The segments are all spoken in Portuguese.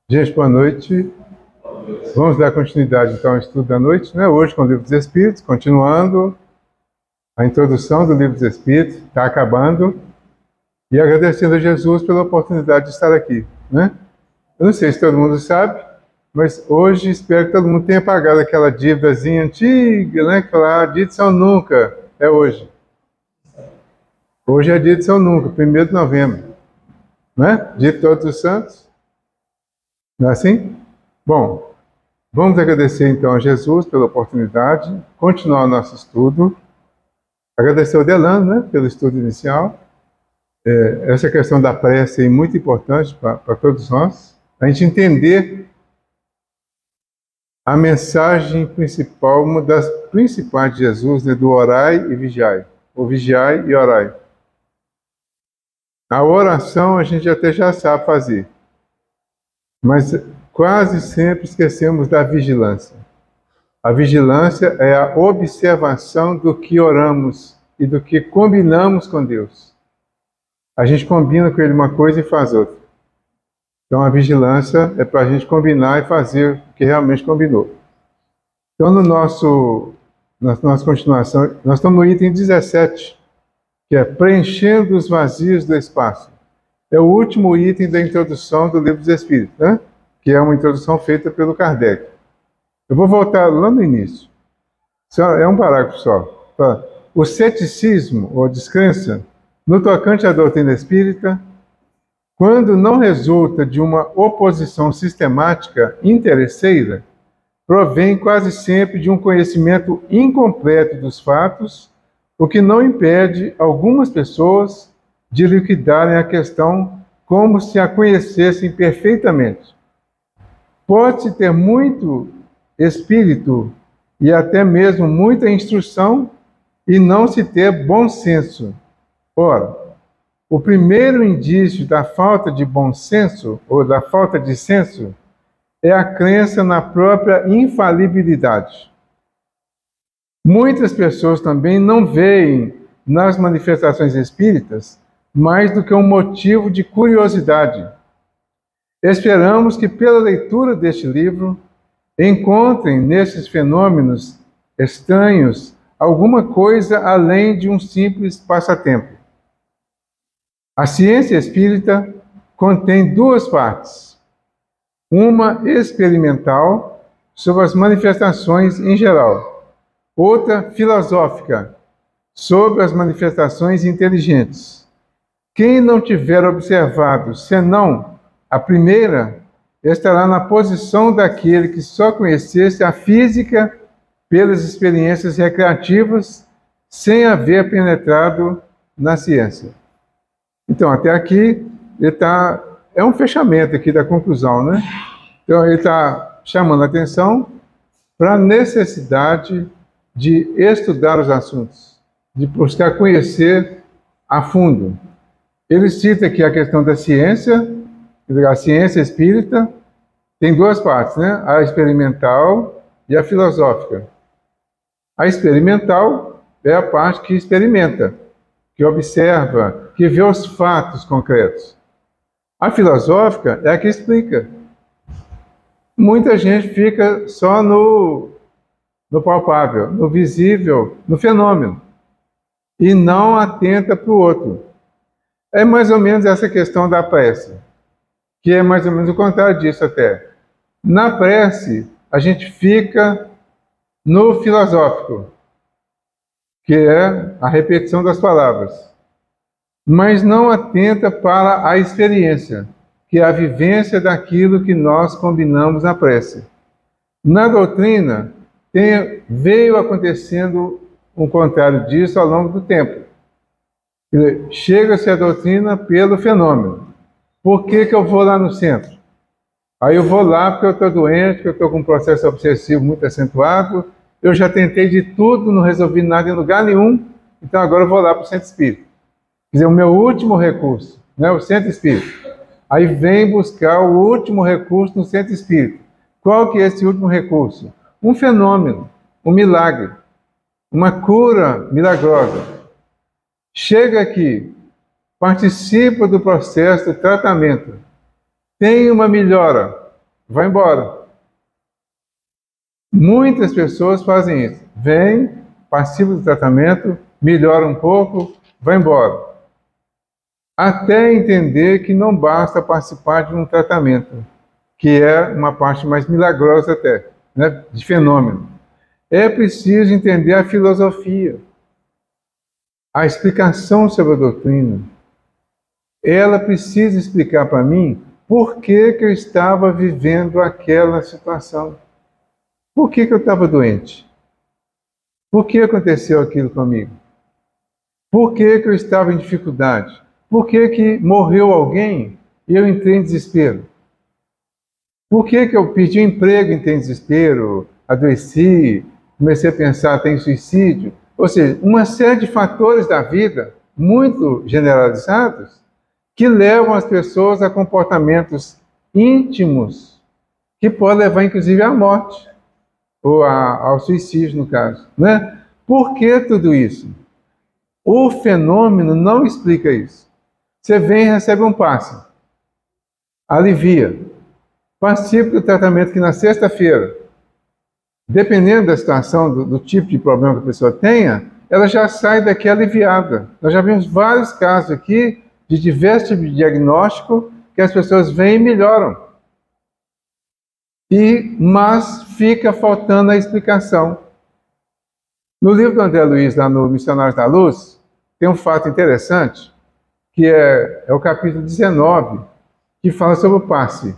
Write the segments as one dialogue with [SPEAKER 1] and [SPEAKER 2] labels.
[SPEAKER 1] Gente, boa noite. Vamos dar continuidade então ao estudo da noite, né? Hoje com o Livro dos Espíritos, continuando a introdução do Livro dos Espíritos, está acabando, e agradecendo a Jesus pela oportunidade de estar aqui, né? Eu não sei se todo mundo sabe, mas hoje espero que todo mundo tenha pagado aquela dívidazinha antiga, né? Que fala, dia de São Nunca, é hoje. Hoje é dia de São Nunca, 1º de novembro, né? Dia de Todos os Santos. Não é assim? Bom, vamos agradecer então a Jesus pela oportunidade, continuar o nosso estudo. Agradecer ao Delano, né, pelo estudo inicial. Essa questão da prece é muito importante para todos nós. A gente entender a mensagem principal, uma das principais de Jesus, né, do orai e vigiai. Ou vigiai e orai. A oração a gente até já sabe fazer, mas quase sempre esquecemos da vigilância. A vigilância é a observação do que oramos e do que combinamos com Deus. A gente combina com Ele uma coisa e faz outra. Então a vigilância é para a gente combinar e fazer o que realmente combinou. Então na nossa continuação, nós estamos no item 17, que é preenchendo os vazios do espaço. É o último item da introdução do Livro dos Espíritos, né? Que é uma introdução feita pelo Kardec. Eu vou voltar lá no início. É um parágrafo só. O ceticismo, ou descrença, no tocante à doutrina espírita, quando não resulta de uma oposição sistemática interesseira, provém quase sempre de um conhecimento incompleto dos fatos, o que não impede algumas pessoas de liquidarem a questão como se a conhecessem perfeitamente. Pode-se ter muito espírito e até mesmo muita instrução e não se ter bom senso. Ora, o primeiro indício da falta de bom senso ou da falta de senso é a crença na própria infalibilidade. Muitas pessoas também não veem nas manifestações espíritas mais do que um motivo de curiosidade. Esperamos que pela leitura deste livro encontrem nesses fenômenos estranhos alguma coisa além de um simples passatempo. A ciência espírita contém duas partes. Uma experimental, sobre as manifestações em geral. Outra filosófica, sobre as manifestações inteligentes. Quem não tiver observado, senão a primeira, estará na posição daquele que só conhecesse a física pelas experiências recreativas, sem haver penetrado na ciência. Então, até aqui, é um fechamento aqui da conclusão, né? Então, ele está chamando a atenção para a necessidade de estudar os assuntos, de buscar conhecer a fundo. Ele cita aqui a questão da ciência. A ciência espírita tem duas partes, né? A experimental e a filosófica. A experimental é a parte que experimenta, que observa, que vê os fatos concretos. A filosófica é a que explica. Muita gente fica só no palpável, no visível, no fenômeno, e não atenta para o outro. É mais ou menos essa questão da prece, que é mais ou menos o contrário disso até. Na prece, a gente fica no filosófico, que é a repetição das palavras, mas não atenta para a experiência, que é a vivência daquilo que nós combinamos na prece. Na doutrina, veio acontecendo um contrário disso ao longo do tempo. Chega-se a doutrina pelo fenômeno. Por que eu vou lá no centro? Aí eu vou lá porque eu estou doente, porque eu estou com um processo obsessivo muito acentuado, eu já tentei de tudo, não resolvi nada em lugar nenhum, então agora eu vou lá para o centro espírita. Quer dizer, o meu último recurso, né, o centro espírita. Aí vem buscar o último recurso no centro espírita. Qual que é esse último recurso? Um fenômeno, um milagre, uma cura milagrosa. Chega aqui, participa do processo de tratamento, tem uma melhora, vai embora. Muitas pessoas fazem isso. Vem, participa do tratamento, melhora um pouco, vai embora. Até entender que não basta participar de um tratamento, que é uma parte mais milagrosa até, né, de fenômeno. É preciso entender a filosofia, a explicação sobre a doutrina. Ela precisa explicar para mim por que eu estava vivendo aquela situação. Por que eu estava doente? Por que aconteceu aquilo comigo? Por que eu estava em dificuldade? Por que morreu alguém e eu entrei em desespero? Por que eu pedi emprego e entrei em desespero? Adoeci, comecei a pensar, tem suicídio? Ou seja, uma série de fatores da vida, muito generalizados, que levam as pessoas a comportamentos íntimos, que podem levar inclusive à morte, ou ao suicídio, no caso. Né? Por que tudo isso? O fenômeno não explica isso. Você vem e recebe um passe, alivia, participa do tratamento que na sexta-feira, dependendo da situação, do tipo de problema que a pessoa tenha, ela já sai daqui aliviada. Nós já vimos vários casos aqui de diversos tipos de diagnóstico que as pessoas vêm e melhoram. Mas fica faltando a explicação. No livro do André Luiz, lá no Missionários da Luz, tem um fato interessante, que é o capítulo 19, que fala sobre o passe.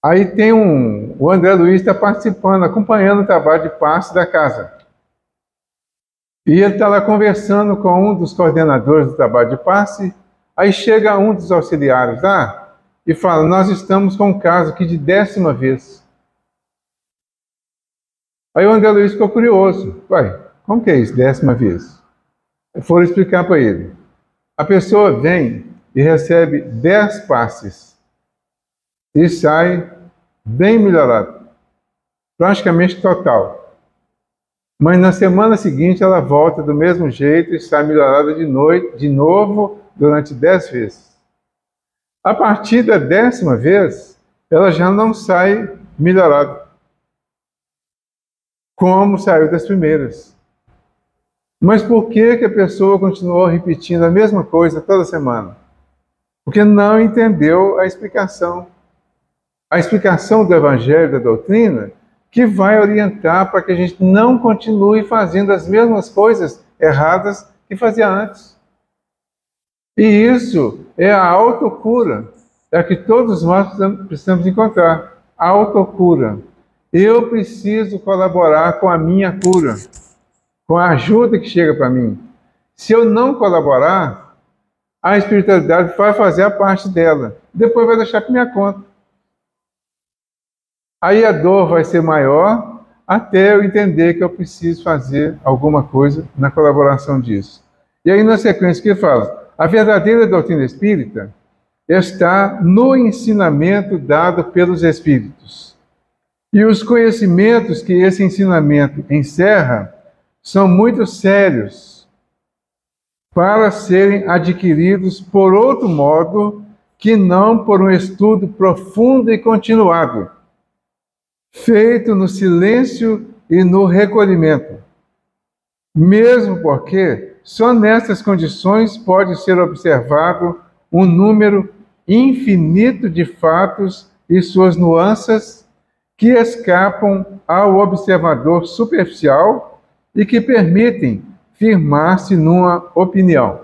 [SPEAKER 1] Aí tem o André Luiz está participando, acompanhando o trabalho de passe da casa. E ele está lá conversando com um dos coordenadores do trabalho de passe. Aí chega um dos auxiliares lá e fala: nós estamos com um caso aqui de 10ª vez. Aí o André Luiz ficou curioso. Ué, como que é isso, 10ª vez? Foram explicar para ele. A pessoa vem e recebe 10 passes e sai bem melhorado, praticamente total. Mas na semana seguinte ela volta do mesmo jeito e sai melhorada de novo durante 10 vezes. A partir da 10ª vez, ela já não sai melhorada, como saiu das primeiras. Mas por que a pessoa continuou repetindo a mesma coisa toda semana? Porque não entendeu a explicação. A explicação do Evangelho, da doutrina, que vai orientar para que a gente não continue fazendo as mesmas coisas erradas que fazia antes. E isso é a autocura, é a que todos nós precisamos encontrar. A autocura. Eu preciso colaborar com a minha cura, com a ajuda que chega para mim. Se eu não colaborar, a espiritualidade vai fazer a parte dela, depois vai deixar para minha conta. Aí a dor vai ser maior até eu entender que eu preciso fazer alguma coisa na colaboração disso. E aí na sequência que ele fala, a verdadeira doutrina espírita está no ensinamento dado pelos espíritos. E os conhecimentos que esse ensinamento encerra são muito sérios para serem adquiridos por outro modo que não por um estudo profundo e continuado, feito no silêncio e no recolhimento. Mesmo porque só nessas condições pode ser observado um número infinito de fatos e suas nuances que escapam ao observador superficial e que permitem firmar-se numa opinião.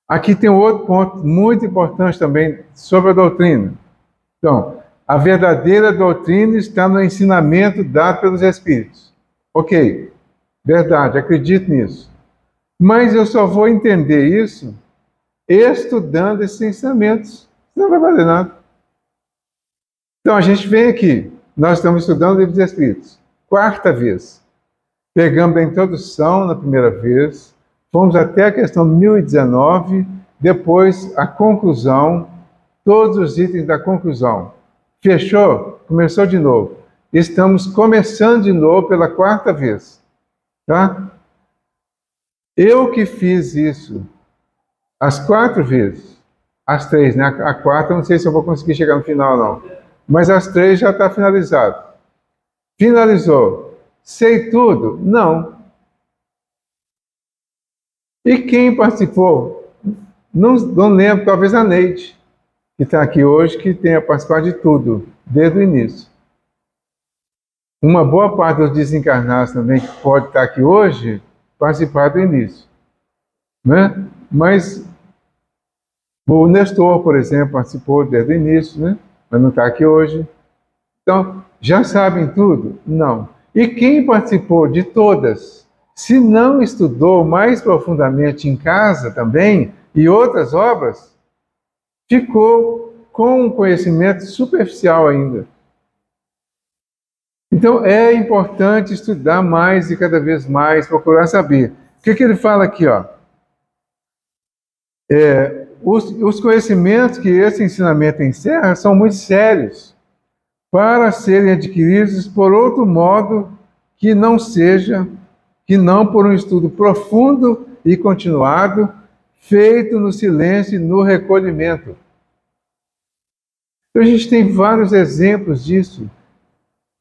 [SPEAKER 1] Aqui tem outro ponto muito importante também sobre a doutrina. Então, a verdadeira doutrina está no ensinamento dado pelos Espíritos. Ok, verdade, acredito nisso. Mas eu só vou entender isso estudando esses ensinamentos. Não vai valer nada. Então a gente vem aqui, nós estamos estudando o Livro dos Espíritos. 4ª vez. Pegamos a introdução na primeira vez, fomos até a questão 1019, depois a conclusão, todos os itens da conclusão. Fechou? Começou de novo. Estamos começando de novo pela 4ª vez. Tá? Eu que fiz isso as 4 vezes. As 3, né? A 4ª, não sei se eu vou conseguir chegar no final, não. mas as 3 já está finalizado. Finalizou. Sei tudo? Não. E quem participou? Não lembro, talvez a Neide, que está aqui hoje, que tenha participado de tudo, desde o início. Uma boa parte dos desencarnados também, que pode estar aqui hoje, participar do início. Né? Mas o Nestor, por exemplo, participou desde o início, né? Mas não está aqui hoje. Então, já sabem tudo? Não. E quem participou de todas, se não estudou mais profundamente em casa também, e outras obras, ficou com um conhecimento superficial ainda. Então, é importante estudar mais e cada vez mais, procurar saber. O que ele fala aqui, ó? Os conhecimentos que esse ensinamento encerra são muito sérios para serem adquiridos por outro modo que não por um estudo profundo e continuado, feito no silêncio e no recolhimento. Então, a gente tem vários exemplos disso.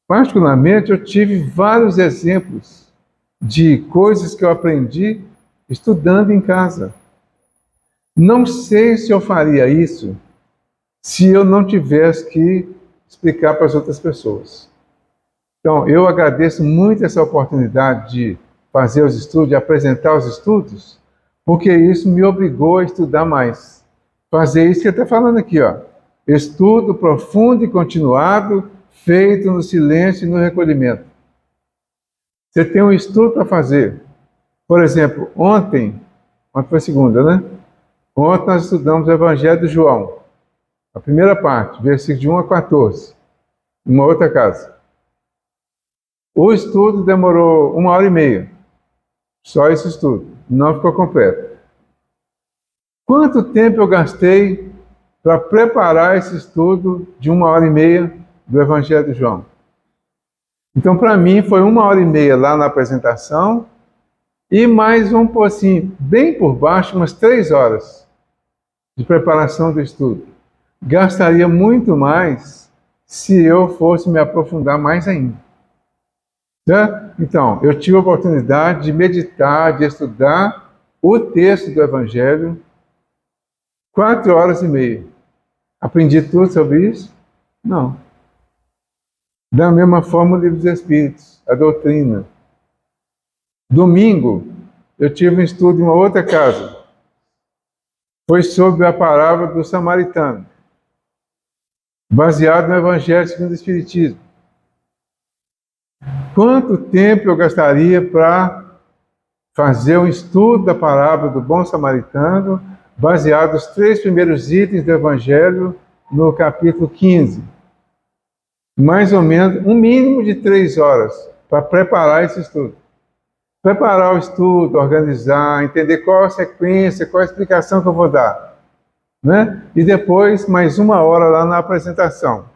[SPEAKER 1] Particularmente, eu tive vários exemplos de coisas que eu aprendi estudando em casa. Não sei se eu faria isso se eu não tivesse que explicar para as outras pessoas. Então, eu agradeço muito essa oportunidade de fazer os estudos, de apresentar os estudos, porque isso me obrigou a estudar mais. Fazer isso que ele está falando aqui, ó. Estudo profundo e continuado, feito no silêncio e no recolhimento. Você tem um estudo para fazer. Por exemplo, ontem foi segunda, né? Ontem nós estudamos o Evangelho de João, a primeira parte, versículo de 1 a 14, numa outra casa. O estudo demorou 1h30, só esse estudo, não ficou completo. Quanto tempo eu gastei para preparar esse estudo de 1h30 do Evangelho de João? Então, para mim, foi 1h30 lá na apresentação e mais assim, bem por baixo, umas 3 horas de preparação do estudo. Gastaria muito mais se eu fosse me aprofundar mais ainda. Certo? Então, eu tive a oportunidade de meditar, de estudar o texto do Evangelho 4h30. Aprendi tudo sobre isso? Não. Da mesma forma, o Livro dos Espíritos, a doutrina. Domingo, eu tive um estudo em uma outra casa. Foi sobre a parábola do samaritano, baseado no Evangelho segundo o Espiritismo. Quanto tempo eu gastaria para fazer um estudo da parábola do bom samaritano, baseado nos 3 primeiros itens do Evangelho, no capítulo 15? Mais ou menos, um mínimo de 3 horas para preparar esse estudo. Preparar o estudo, organizar, entender qual a sequência, qual a explicação que eu vou dar. Né? E depois, mais 1 hora lá na apresentação.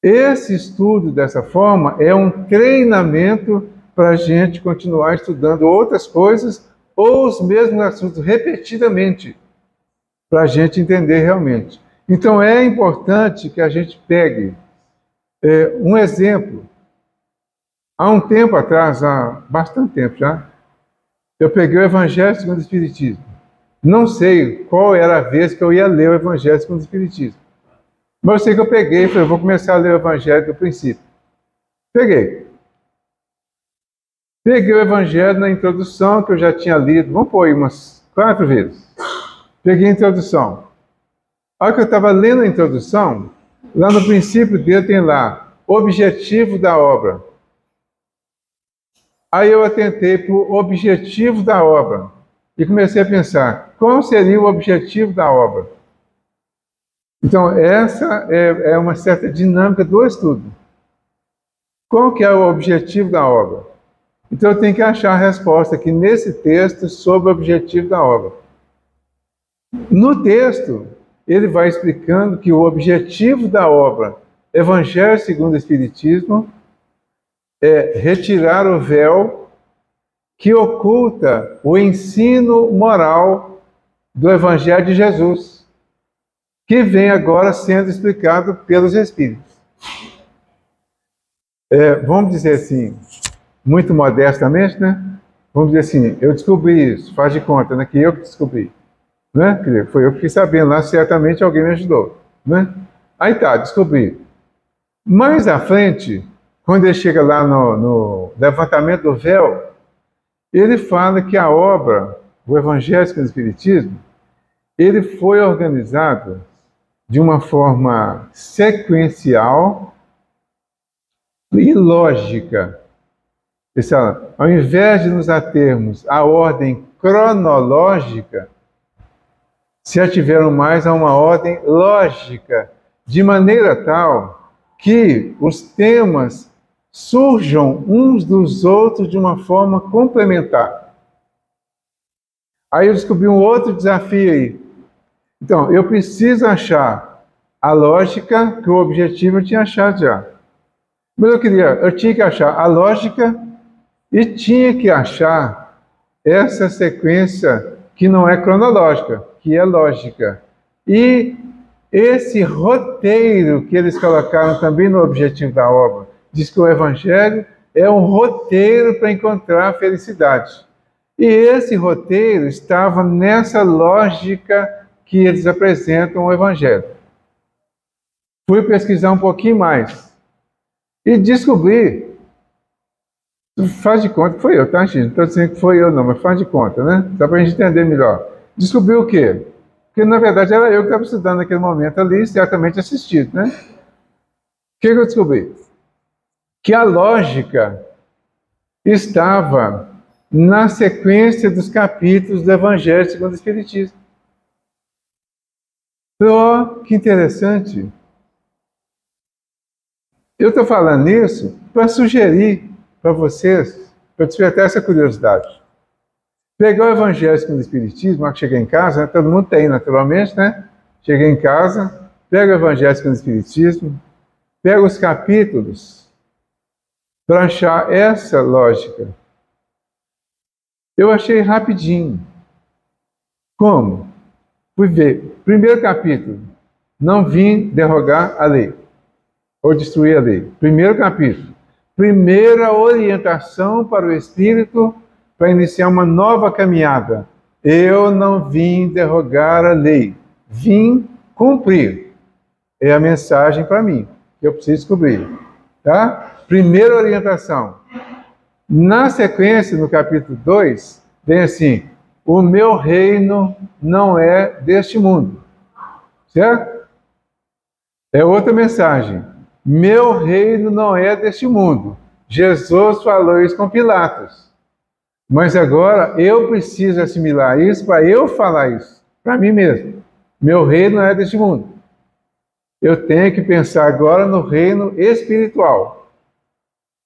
[SPEAKER 1] Esse estudo, dessa forma, é um treinamento para a gente continuar estudando outras coisas ou os mesmos assuntos repetidamente, para a gente entender realmente. Então, é importante que a gente pegue um exemplo. Há um tempo atrás, há bastante tempo já, eu peguei o Evangelho segundo o Espiritismo. Não sei qual era a vez que eu ia ler o Evangelho segundo o Espiritismo. Mas eu sei que eu peguei e falei, vou começar a ler o Evangelho do princípio. Peguei o Evangelho na introdução, que eu já tinha lido, vamos pôr aí umas 4 vezes. Peguei a introdução. A hora que eu estava lendo a introdução, lá no princípio dele tem lá, objetivo da obra. Aí eu atentei para o objetivo da obra e comecei a pensar, qual seria o objetivo da obra? Então, essa é uma certa dinâmica do estudo. Qual que é o objetivo da obra? Então, eu tenho que achar a resposta aqui nesse texto sobre o objetivo da obra. No texto, ele vai explicando que o objetivo da obra Evangelho segundo o Espiritismo é retirar o véu que oculta o ensino moral do Evangelho de Jesus, que vem agora sendo explicado pelos Espíritos. Vamos dizer assim, muito modestamente, né? Vamos dizer assim, eu descobri isso, faz de conta, né? Que eu que descobri, né? Quer dizer, foi eu que fiquei sabendo lá, certamente alguém me ajudou, né? Aí tá, descobri. Mais à frente, quando ele chega lá no levantamento do véu, ele fala que a obra, o Evangelho segundo o Espiritismo, ele foi organizado de uma forma sequencial e lógica. Ao invés de nos atermos à ordem cronológica, se ativeram mais a uma ordem lógica, de maneira tal que os temas surjam uns dos outros de uma forma complementar. Aí eu descobri um outro desafio aí. Então, eu preciso achar a lógica que o objetivo eu tinha achado já. Mas eu tinha que achar a lógica e tinha que achar essa sequência que não é cronológica, que é lógica. E esse roteiro que eles colocaram também no objetivo da obra, diz que o Evangelho é um roteiro para encontrar a felicidade. E esse roteiro estava nessa lógica que eles apresentam o Evangelho. Fui pesquisar um pouquinho mais e descobri, faz de conta que foi eu, tá, gente? Não estou dizendo que foi eu não, mas faz de conta, né? Só para a gente entender melhor. Descobri o quê? Porque, na verdade, era eu que estava estudando naquele momento ali, certamente assistido, né? O que eu descobri? Que a lógica estava na sequência dos capítulos do Evangelho segundo o Espiritismo. Oh, que interessante! Eu estou falando isso para sugerir para vocês, para despertar essa curiosidade. Pegar o Evangelho segundo o Espiritismo, na que cheguei em casa, né? Todo mundo tem, naturalmente, né? Cheguei em casa, pega o Evangelho segundo o Espiritismo, pega os capítulos para achar essa lógica. Eu achei rapidinho. Como? Fui ver. Primeiro capítulo. Não vim derrogar a lei ou destruir a lei. Primeiro capítulo. Primeira orientação para o espírito para iniciar uma nova caminhada. Eu não vim derrogar a lei. Vim cumprir. É a mensagem para mim, que eu preciso descobrir. Tá? Primeira orientação. Na sequência, no capítulo 2, vem assim: o meu reino não é deste mundo. Certo? É outra mensagem. Meu reino não é deste mundo. Jesus falou isso com Pilatos. Mas agora eu preciso assimilar isso para eu falar isso, para mim mesmo. Meu reino não é deste mundo. Eu tenho que pensar agora no reino espiritual.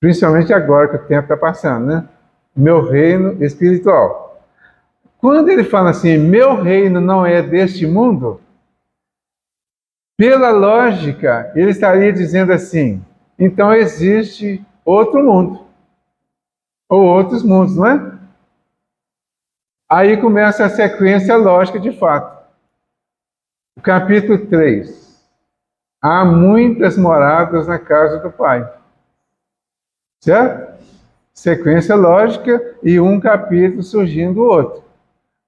[SPEAKER 1] Principalmente agora que o tempo está passando, né? Meu reino espiritual. Quando ele fala assim, meu reino não é deste mundo, pela lógica, ele estaria dizendo assim, então existe outro mundo. Ou outros mundos, não é? Aí começa a sequência lógica de fato. O capítulo 3. Há muitas moradas na casa do Pai. Certo? Sequência lógica e um capítulo surgindo do outro.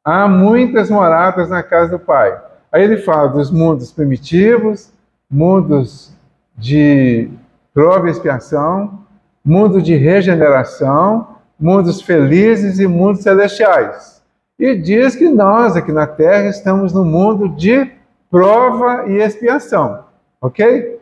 [SPEAKER 1] Há muitas moradas na casa do Pai. Aí ele fala dos mundos primitivos, mundos de prova e expiação, mundo de regeneração, mundos felizes e mundos celestiais. E diz que nós aqui na Terra estamos no mundo de prova e expiação. Ok?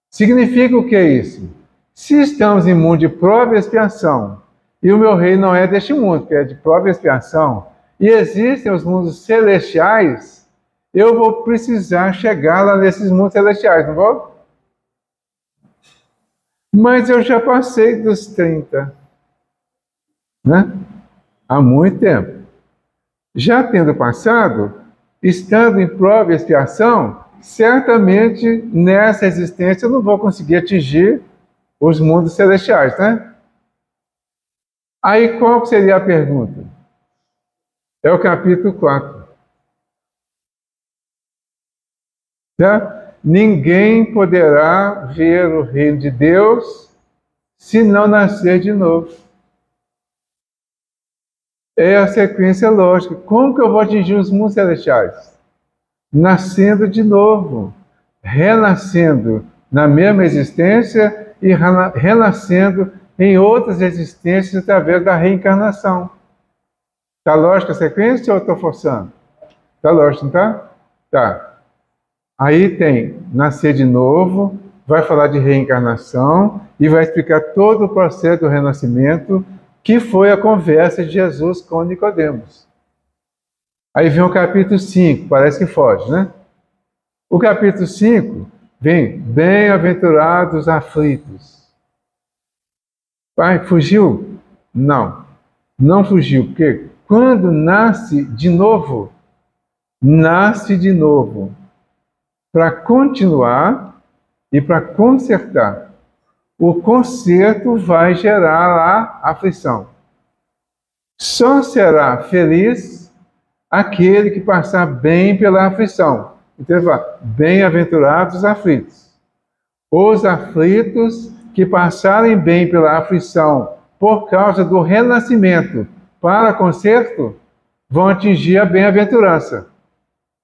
[SPEAKER 1] Significa o que é isso? Se estamos em mundo de prova e expiação, e o meu reino não é deste mundo, que é de prova e expiação, e existem os mundos celestiais, eu vou precisar chegar lá nesses mundos celestiais, não vou? Mas eu já passei dos 30, né? Há muito tempo. Já tendo passado, estando em prova e expiação, certamente nessa existência eu não vou conseguir atingir os mundos celestiais, né? Aí qual seria a pergunta? É o capítulo 4. Tá? Ninguém poderá ver o reino de Deus se não nascer de novo. É a sequência lógica. Como que eu vou atingir os mundos celestiais? Nascendo de novo, renascendo na mesma existência e renascendo em outras existências através da reencarnação. Tá lógica a sequência ou eu estou forçando? Tá lógico, não tá? Tá. Aí tem nascer de novo, vai falar de reencarnação e vai explicar todo o processo do renascimento, que foi a conversa de Jesus com Nicodemos. Aí vem o capítulo 5, parece que foge, né? O capítulo 5 vem, bem-aventurados aflitos. Pai, fugiu? Não, não fugiu, porque quando nasce de novo para continuar e para consertar. O conserto vai gerar a aflição. Só será feliz aquele que passar bem pela aflição. Então ele fala, bem-aventurados os aflitos. Os aflitos que passarem bem pela aflição por causa do renascimento para conserto, vão atingir a bem-aventurança.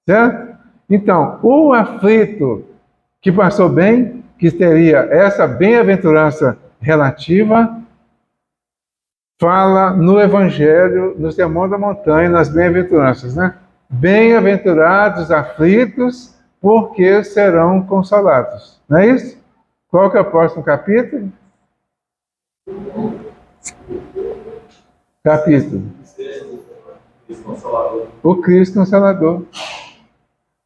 [SPEAKER 1] Certo? Então, o aflito que passou bem, que teria essa bem-aventurança relativa, fala no Evangelho, no Sermão da Montanha, nas bem-aventuranças, né? Bem-aventurados aflitos, porque serão consolados. Não é isso? Qual que é o próximo capítulo? Capítulo. O Cristo Consolador.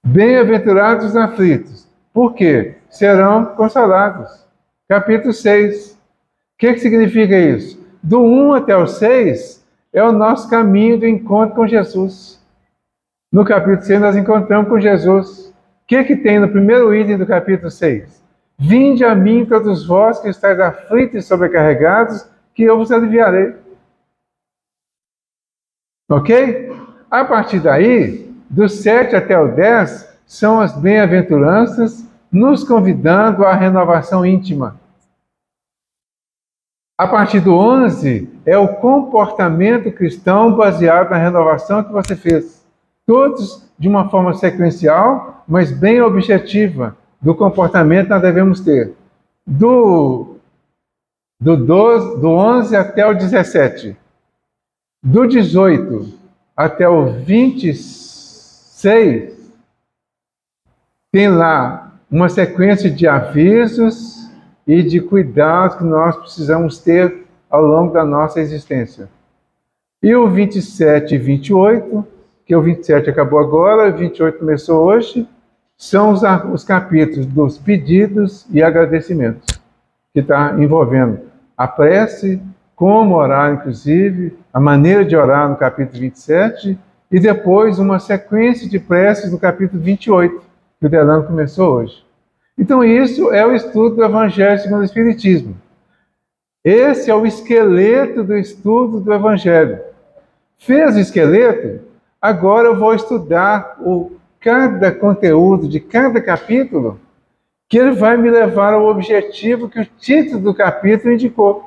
[SPEAKER 1] Bem-aventurados os aflitos. Por quê? Serão consolados. Capítulo 6. O que significa isso? Do 1 até o 6 é o nosso caminho do encontro com Jesus. No capítulo 6 nós encontramos com Jesus. O que tem no primeiro item do capítulo 6? Vinde a mim todos vós que estáis aflitos e sobrecarregados, que eu vos aliviarei. Ok? A partir daí, do 7 até o 10, são as bem-aventuranças, nos convidando à renovação íntima. A partir do 11, é o comportamento cristão baseado na renovação que você fez. Todos de uma forma sequencial, mas bem objetiva, do comportamento que nós devemos ter. Do 11 até o 17. Do 18 até o 26, tem lá uma sequência de avisos e de cuidados que nós precisamos ter ao longo da nossa existência. E o 27 e 28, que o 27 acabou agora, o 28 começou hoje, são os capítulos dos pedidos e agradecimentos, que está envolvendo a prece, como orar, inclusive, a maneira de orar no capítulo 27, e depois uma sequência de preces no capítulo 28, que o Delano começou hoje. Então isso é o estudo do Evangelho segundo o Espiritismo. Esse é o esqueleto do estudo do Evangelho. Fez o esqueleto? Agora eu vou estudar cada conteúdo de cada capítulo, que ele vai me levar ao objetivo que o título do capítulo indicou.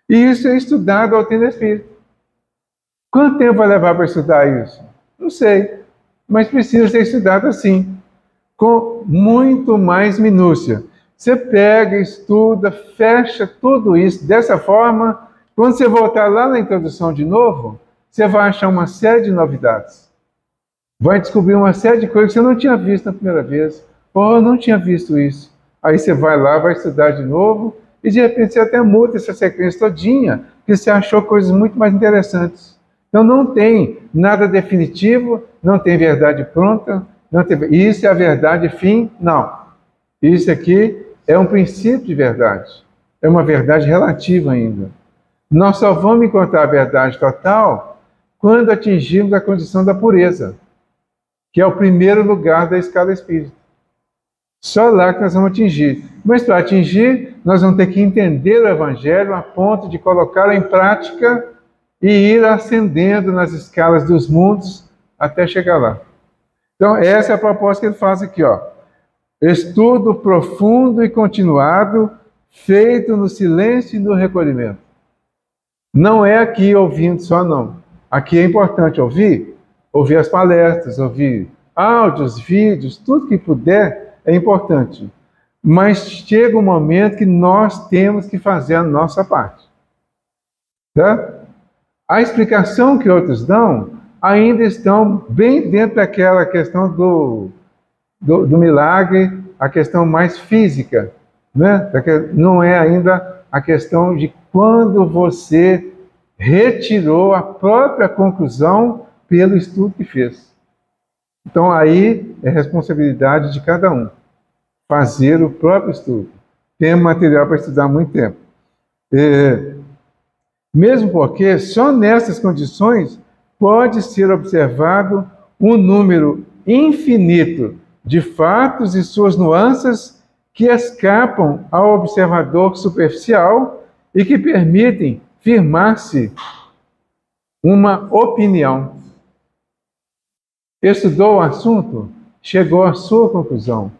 [SPEAKER 1] E isso é estudado ao doutrina espírita. Quanto tempo vai levar para estudar isso? Não sei, mas precisa ser estudado assim, com muito mais minúcia. Você pega, estuda, fecha tudo isso dessa forma. Quando você voltar lá na introdução de novo, você vai achar uma série de novidades. Vai descobrir uma série de coisas que você não tinha visto na primeira vez. Ou eu não tinha visto isso. Aí você vai lá, vai estudar de novo, e de repente você até muda essa sequência todinha, porque você achou coisas muito mais interessantes. Então não tem nada definitivo, não tem verdade pronta, não tem... Isso é a verdade fim? Não. Isso aqui é um princípio de verdade. É uma verdade relativa ainda. Nós só vamos encontrar a verdade total quando atingirmos a condição da pureza, que é o primeiro lugar da escala espírita. Só lá que nós vamos atingir. Mas para atingir, nós vamos ter que entender o Evangelho a ponto de colocá-lo em prática e ir ascendendo nas escalas dos mundos até chegar lá. Então, essa é a proposta que ele faz aqui, ó. Estudo profundo e continuado, feito no silêncio e no recolhimento. Não é aqui ouvindo só, não. Aqui é importante ouvir as palestras, ouvir áudios, vídeos, tudo que puder é importante. Mas chega um momento que nós temos que fazer a nossa parte. Tá? A explicação que outros dão ainda estão bem dentro daquela questão do milagre, a questão mais física, né? Não é ainda a questão de quando você retirou a própria conclusão pelo estudo que fez. Então aí é responsabilidade de cada um fazer o próprio estudo. Tem material para estudar muito tempo. Mesmo porque só nessas condições pode ser observado um número infinito de fatos e suas nuances que escapam ao observador superficial e que permitem firmar-se uma opinião. Estudou o assunto, chegou à sua conclusão,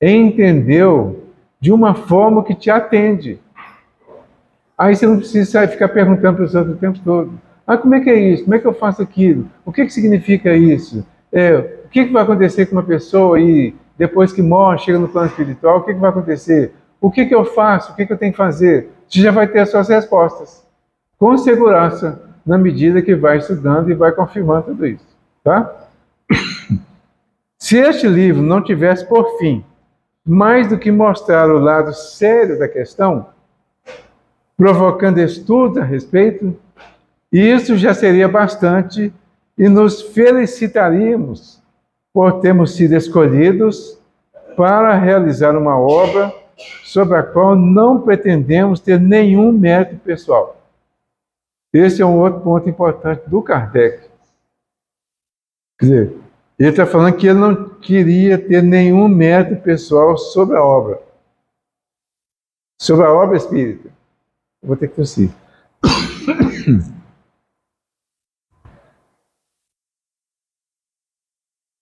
[SPEAKER 1] entendeu de uma forma que te atende. Aí você não precisa ficar perguntando para os outros o tempo todo. Como é que é isso? Como é que eu faço aquilo? O que significa isso? O que vai acontecer com uma pessoa e depois que morre, chega no plano espiritual, o que vai acontecer? O que eu faço? O que eu tenho que fazer? Você já vai ter as suas respostas. Com segurança, na medida que vai estudando e vai confirmando tudo isso. Tá? Se este livro não tivesse por fim mais do que mostrar o lado sério da questão, provocando estudos a respeito, isso já seria bastante e nos felicitaríamos por termos sido escolhidos para realizar uma obra sobre a qual não pretendemos ter nenhum mérito pessoal. Esse é um outro ponto importante do Kardec. Quer dizer, ele está falando que ele não queria ter nenhum mérito pessoal sobre a obra. Sobre a obra espírita. Eu vou ter que tossir.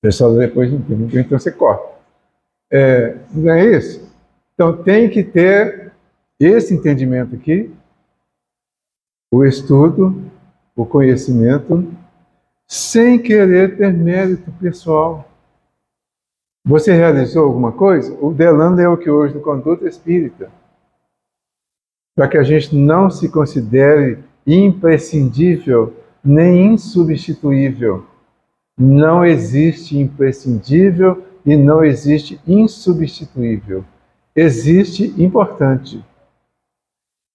[SPEAKER 1] Pessoal, depois não tem, então você corta. Não é isso? Então tem que ter esse entendimento aqui, o estudo, o conhecimento, sem querer ter mérito pessoal. Você realizou alguma coisa? O Delano leu aqui hoje no Conduta Espírita, para que a gente não se considere imprescindível nem insubstituível. Não existe imprescindível e não existe insubstituível. Existe importante.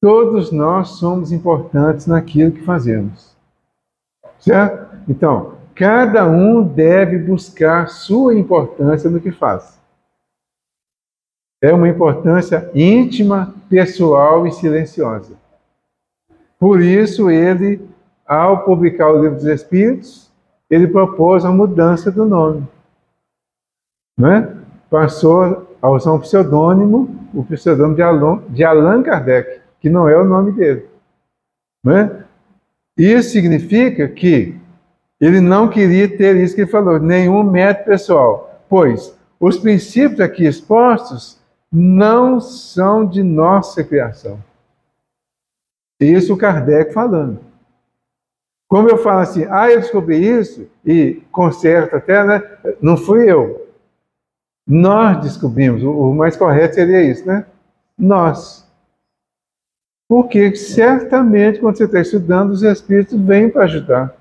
[SPEAKER 1] Todos nós somos importantes naquilo que fazemos. Certo? Então, cada um deve buscar sua importância no que faz. É uma importância íntima, pessoal e silenciosa. Por isso, ele, ao publicar o Livro dos Espíritos, ele propôs a mudança do nome. Né? Passou a usar um pseudônimo, o pseudônimo de Allan Kardec, que não é o nome dele. Né? Isso significa que ele não queria ter isso que ele falou, nenhum mérito pessoal, pois os princípios aqui expostos não são de nossa criação. Isso o Kardec falando. Como eu falo assim, eu descobri isso, e conserto até, né? Não fui eu. Nós descobrimos, o mais correto seria isso, né? Nós. Porque certamente, quando você está estudando, os Espíritos vêm para ajudar.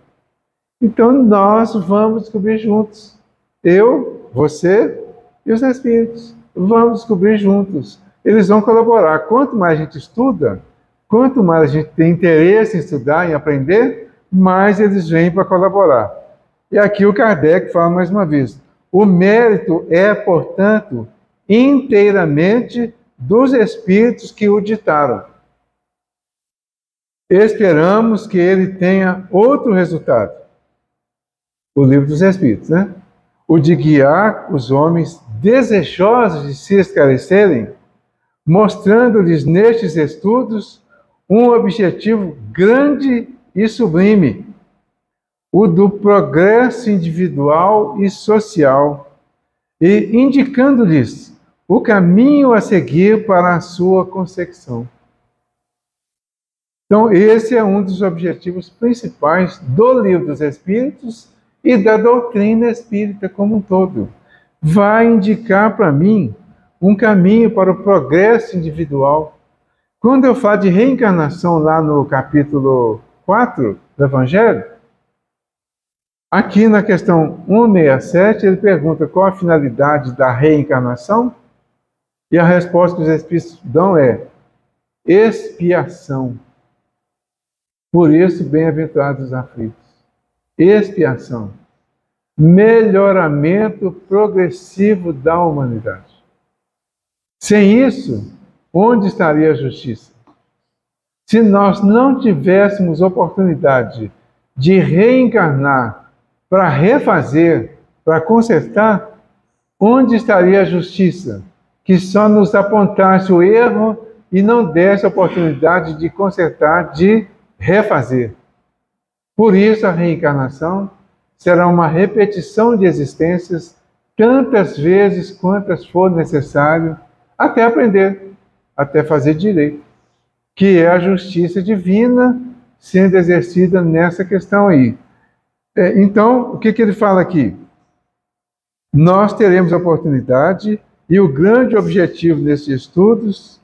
[SPEAKER 1] Então, nós vamos descobrir juntos. Eu, você e os Espíritos. Vamos descobrir juntos. Eles vão colaborar. Quanto mais a gente estuda, quanto mais a gente tem interesse em estudar, em aprender, mais eles vêm para colaborar. E aqui o Kardec fala mais uma vez, o mérito é, portanto, inteiramente dos Espíritos que o ditaram. Esperamos que ele tenha outro resultado. O Livro dos Espíritos, né? O de guiar os homens desejosos de se esclarecerem, mostrando-lhes nestes estudos um objetivo grande e sublime, o do progresso individual e social, e indicando-lhes o caminho a seguir para a sua consecução. Então, esse é um dos objetivos principais do Livro dos Espíritos e da doutrina espírita como um todo. Vai indicar para mim um caminho para o progresso individual. Quando eu falo de reencarnação lá no capítulo 4 do Evangelho, aqui na questão 167, ele pergunta qual a finalidade da reencarnação, e a resposta que os Espíritos dão é expiação. Por isso, bem-aventurados os aflitos. Expiação. Melhoramento progressivo da humanidade. Sem isso, onde estaria a justiça? Se nós não tivéssemos oportunidade de reencarnar para refazer, para consertar, onde estaria a justiça? Que só nos apontasse o erro e não desse a oportunidade de consertar, de refazer. Por isso, a reencarnação será uma repetição de existências tantas vezes quantas for necessário, até aprender, até fazer direito, que é a justiça divina sendo exercida nessa questão aí. Então, o que ele fala aqui? Nós teremos a oportunidade, e o grande objetivo desses estudos,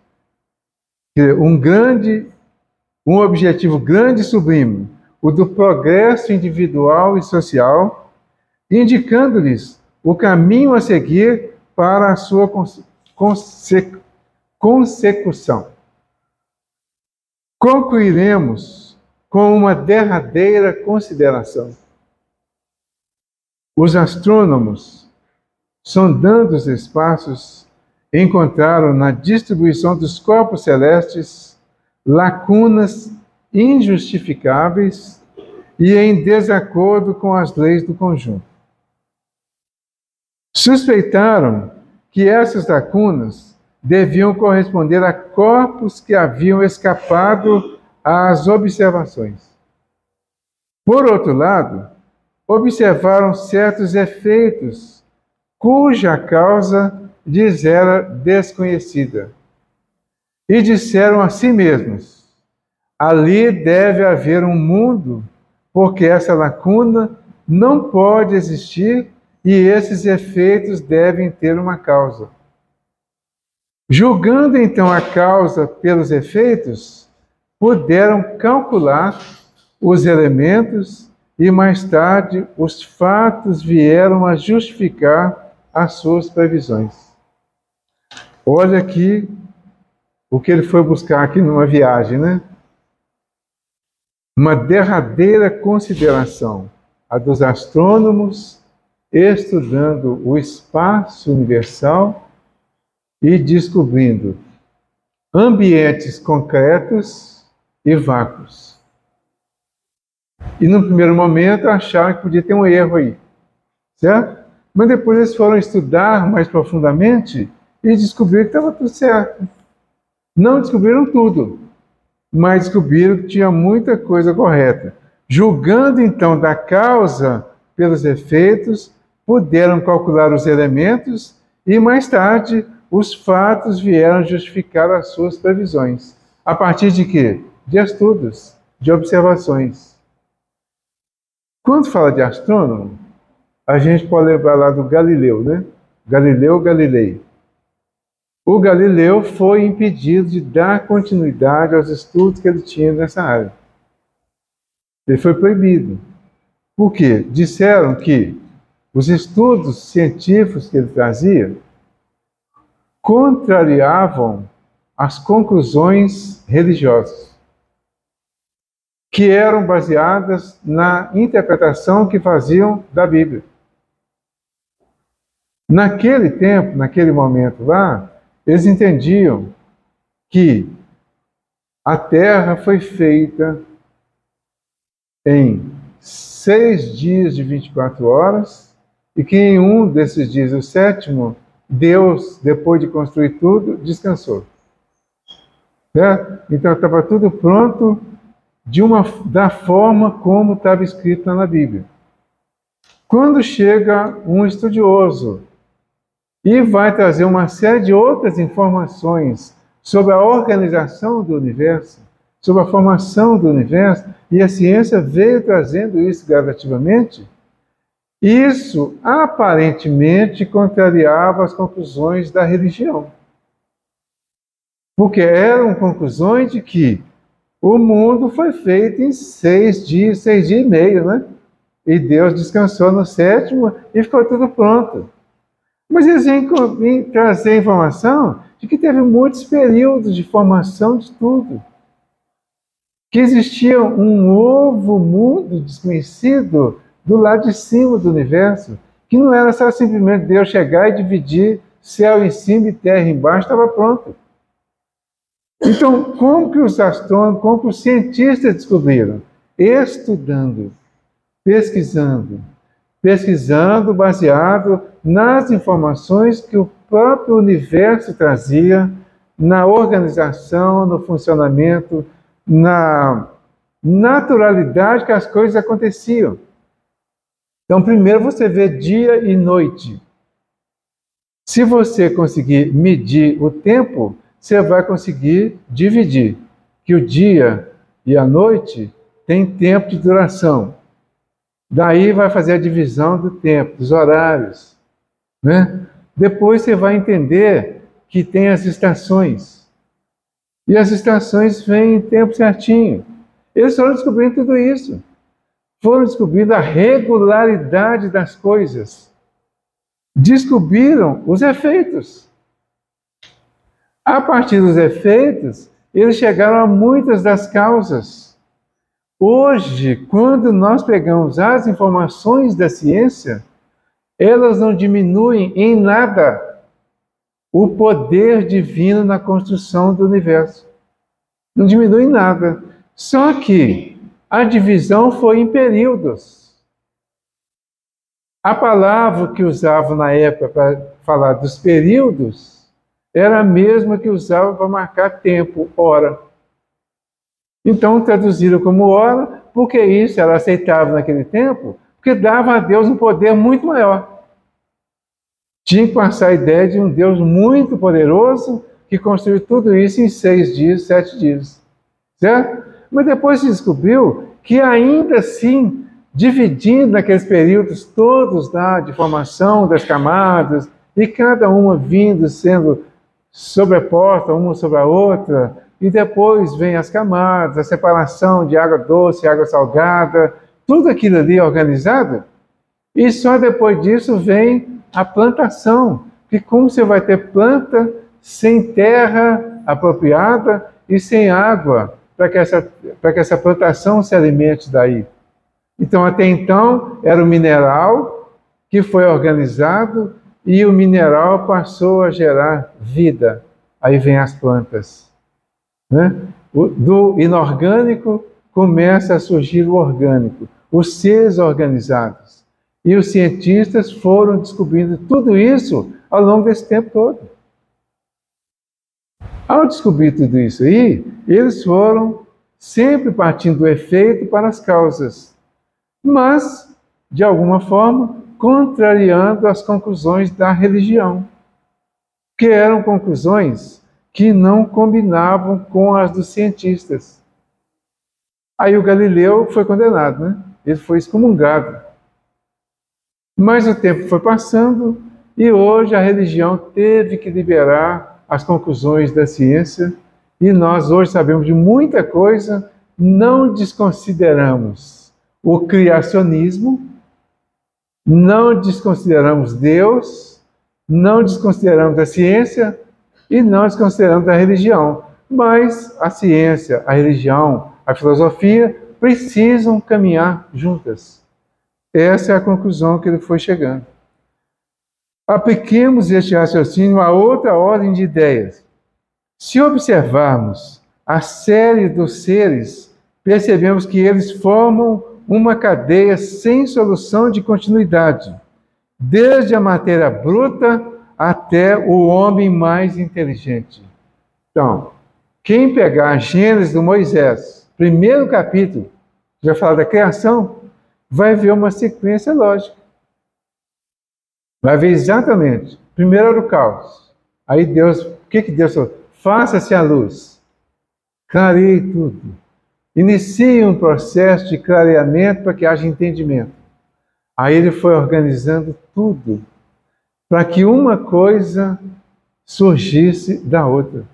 [SPEAKER 1] um objetivo grande e sublime, o do progresso individual e social, indicando-lhes o caminho a seguir para a sua consecução. Concluiremos com uma derradeira consideração. Os astrônomos, sondando os espaços, encontraram na distribuição dos corpos celestes lacunas injustificáveis e em desacordo com as leis do conjunto. Suspeitaram que essas lacunas deviam corresponder a corpos que haviam escapado às observações. Por outro lado, observaram certos efeitos cuja causa lhes era desconhecida e disseram a si mesmos: ali deve haver um mundo, porque essa lacuna não pode existir e esses efeitos devem ter uma causa. Julgando então a causa pelos efeitos, puderam calcular os elementos e mais tarde os fatos vieram a justificar as suas previsões. Olha aqui o que ele foi buscar aqui numa viagem, né? Uma derradeira consideração, a dos astrônomos estudando o espaço universal e descobrindo ambientes concretos e vácuos. E no primeiro momento acharam que podia ter um erro aí, certo? Mas depois eles foram estudar mais profundamente e descobriram que estava tudo certo. Não descobriram tudo, mas descobriram que tinha muita coisa correta. Julgando então da causa pelos efeitos, puderam calcular os elementos e mais tarde os fatos vieram justificar as suas previsões. A partir de quê? De estudos, de observações. Quando fala de astrônomo, a gente pode lembrar lá do Galileu, né? Galileu Galilei. O Galileu foi impedido de dar continuidade aos estudos que ele tinha nessa área. Ele foi proibido. Por quê? Disseram que os estudos científicos que ele trazia contrariavam as conclusões religiosas, que eram baseadas na interpretação que faziam da Bíblia. Naquele tempo, naquele momento lá, eles entendiam que a Terra foi feita em 6 dias de 24 horas e que em um desses dias, o sétimo, Deus, depois de construir tudo, descansou. Certo? Então estava tudo pronto da forma como estava escrito na Bíblia. Quando chega um estudioso e vai trazer uma série de outras informações sobre a organização do universo, sobre a formação do universo, e a ciência veio trazendo isso gradativamente. Isso aparentemente contrariava as conclusões da religião, porque eram conclusões de que o mundo foi feito em 6 dias e meio, né? E Deus descansou no 7º e ficou tudo pronto. Mas eles vêm trazer informação de que teve muitos períodos de formação de tudo. Que existia um novo mundo desconhecido do lado de cima do universo, que não era só simplesmente Deus chegar e dividir céu em cima e terra embaixo, estava pronto. Então, como que os astrônomos, como que os cientistas descobriram? Estudando, pesquisando baseado nas informações que o próprio universo trazia, na organização, no funcionamento, na naturalidade que as coisas aconteciam. Então, primeiro você vê dia e noite. Se você conseguir medir o tempo, você vai conseguir dividir que o dia e a noite têm tempo de duração. Daí vai fazer a divisão do tempo, dos horários, né? Depois você vai entender que tem as estações. E as estações vêm em tempo certinho. Eles foram descobrindo tudo isso. Foram descobrindo a regularidade das coisas. Descobriram os efeitos. A partir dos efeitos, eles chegaram a muitas das causas. Hoje, quando nós pegamos as informações da ciência, elas não diminuem em nada o poder divino na construção do universo. Não diminui em nada. Só que a divisão foi em períodos. A palavra que usavam na época para falar dos períodos era a mesma que usavam para marcar tempo, hora. Então traduziram como hora, porque isso era aceitável naquele tempo, porque dava a Deus um poder muito maior. Tinha que passar a ideia de um Deus muito poderoso que construiu tudo isso em 6 dias, 7 dias. Certo? Mas depois se descobriu que ainda assim, dividindo naqueles períodos todos de formação das camadas, e cada uma vindo sendo sobreposta uma sobre a outra, e depois vem as camadas, a separação de água doce e água salgada, tudo aquilo ali organizado, e só depois disso vem a plantação, que como você vai ter planta sem terra apropriada e sem água, para que essa plantação se alimente daí. Então, até então, era o mineral que foi organizado e o mineral passou a gerar vida. Aí vem as plantas. Né? Do inorgânico começa a surgir o orgânico, os seres organizados. E os cientistas foram descobrindo tudo isso ao longo desse tempo todo. Ao descobrir tudo isso aí, eles foram sempre partindo do efeito para as causas, mas, de alguma forma, contrariando as conclusões da religião, que eram conclusões que não combinavam com as dos cientistas. Aí o Galileu foi condenado, né? Ele foi excomungado. Mas o tempo foi passando e hoje a religião teve que liberar as conclusões da ciência e nós hoje sabemos de muita coisa, não desconsideramos o criacionismo, não desconsideramos Deus, não desconsideramos a ciência e não desconsideramos a religião. Mas a ciência, a religião, a filosofia precisam caminhar juntas. Essa é a conclusão que ele foi chegando. Apliquemos este raciocínio a outra ordem de ideias. Se observarmos a série dos seres, percebemos que eles formam uma cadeia sem solução de continuidade, desde a matéria bruta até o homem mais inteligente. Então, quem pegar a Gênesis do Moisés, primeiro capítulo, que vai falar da criação, vai ver uma sequência lógica. Vai ver exatamente. Primeiro era o caos. Aí Deus, o que Deus falou? Faça-se a luz. Clareie tudo. Inicie um processo de clareamento para que haja entendimento. Aí ele foi organizando tudo para que uma coisa surgisse da outra.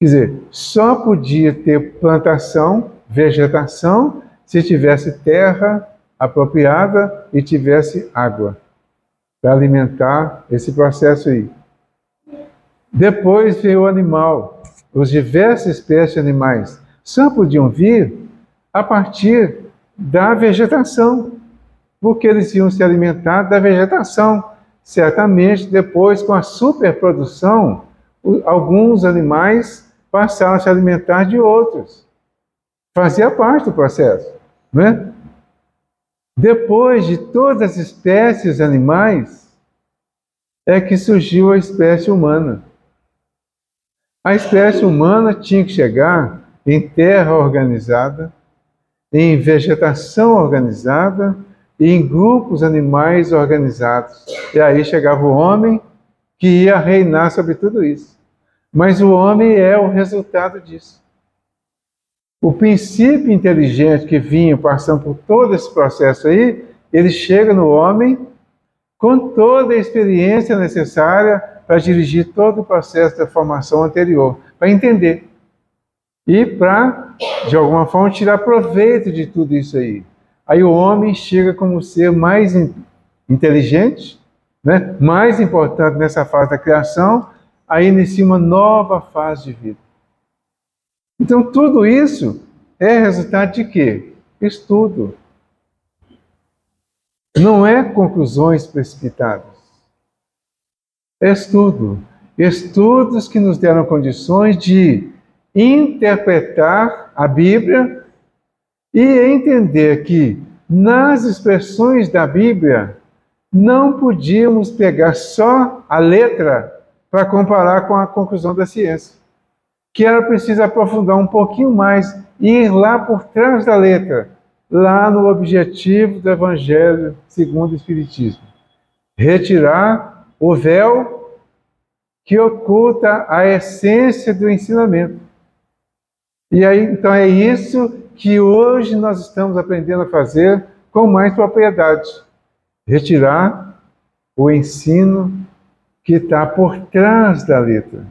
[SPEAKER 1] Quer dizer, só podia ter plantação, vegetação, se tivesse terra apropriada e tivesse água para alimentar esse processo aí. Depois veio o animal. As diversas espécies de animais só podiam vir a partir da vegetação, porque eles iam se alimentar da vegetação. Certamente, depois, com a superprodução, alguns animais passaram a se alimentar de outros. Fazia parte do processo, não é? Depois de todas as espécies animais, é que surgiu a espécie humana. A espécie humana tinha que chegar em terra organizada, em vegetação organizada e em grupos animais organizados. E aí chegava o homem que ia reinar sobre tudo isso. Mas o homem é o resultado disso. O princípio inteligente que vinha passando por todo esse processo aí, ele chega no homem com toda a experiência necessária para dirigir todo o processo da formação anterior, para entender. E para, de alguma forma, tirar proveito de tudo isso aí. Aí o homem chega como o ser mais inteligente, né? Mais importante nessa fase da criação, aí inicia uma nova fase de vida. Então tudo isso é resultado de quê? Estudo. Não é conclusões precipitadas. É estudo. Estudos que nos deram condições de interpretar a Bíblia e entender que nas expressões da Bíblia não podíamos pegar só a letra para comparar com a conclusão da ciência. Que era preciso aprofundar um pouquinho mais e ir lá por trás da letra, lá no objetivo do Evangelho segundo o Espiritismo. Retirar o véu que oculta a essência do ensinamento. E aí, então é isso que hoje nós estamos aprendendo a fazer com mais propriedade. Retirar o ensino que está por trás da letra.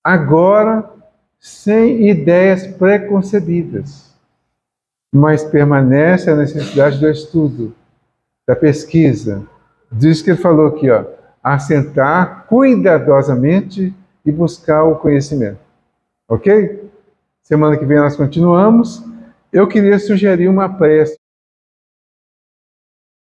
[SPEAKER 1] Agora, sem ideias preconcebidas, mas permanece a necessidade do estudo, da pesquisa. Diz que ele falou aqui, ó, assentar cuidadosamente e buscar o conhecimento. Ok? Semana que vem nós continuamos. Eu queria sugerir uma prece.